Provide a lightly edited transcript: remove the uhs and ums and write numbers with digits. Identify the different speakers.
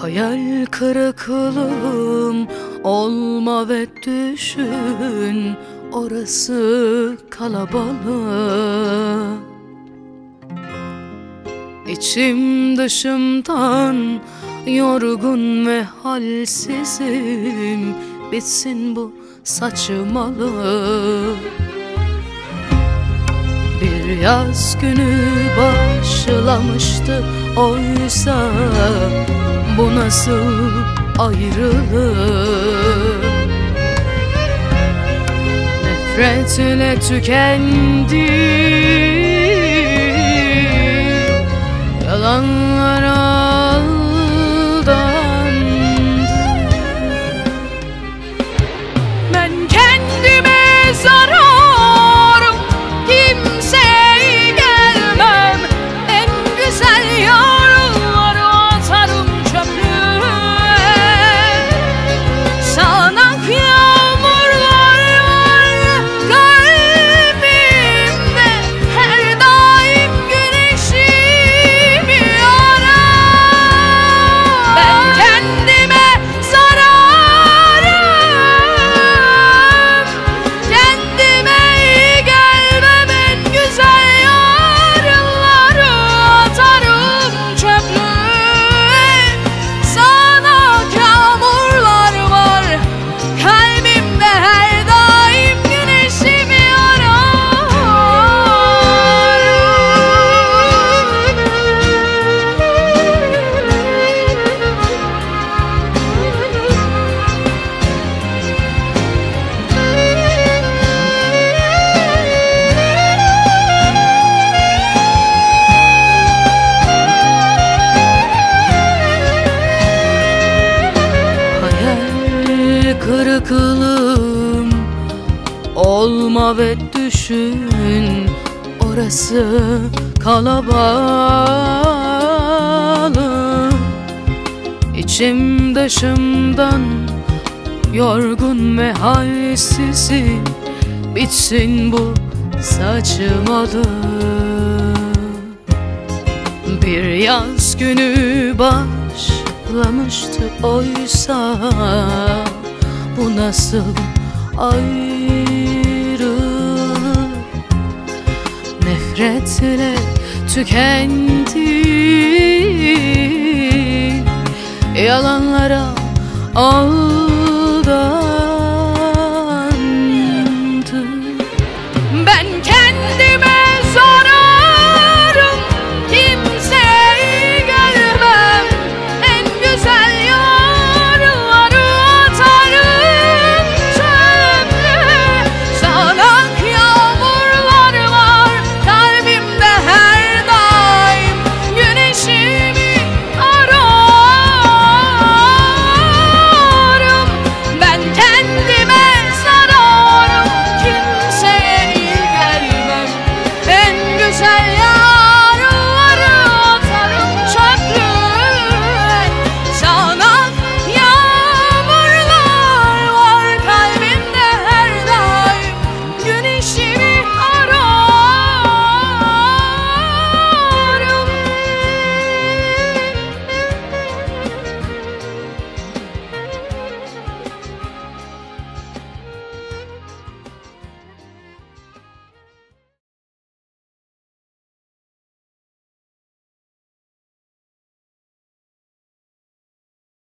Speaker 1: Hayal kırıklığım olma ve düşün, orası kalabalık. İçim dışımdan yorgun ve halsizim, bitsin bu saçmalık. Bir yaz günü başlamıştı oysa, bu nasıl ayrılık? Nefretle tükendi, yalanlar aldandı. Ben kendime zararım, kimseye gelmem. En güzel yarınları atarım çöplüğe. Sağanak yağmurlar var kalbimde, her daim güneşimi arar. Ben kendime zararım, kendime iyi gelmem. En güzel yarınları atarım çöplüğe. Sağanak yağmurlar var kalbimde, her daim güneşimi arar. Hayal kırıklığım olma ve düşün, orası kalabalık. İçim dışımdan yorgun ve halsizim, bitsin bu saçmalık. Bir yaz günü başlamıştı oysa, bu nasıl ayrılık? Nefretle tükendi, yalanlara aldandı.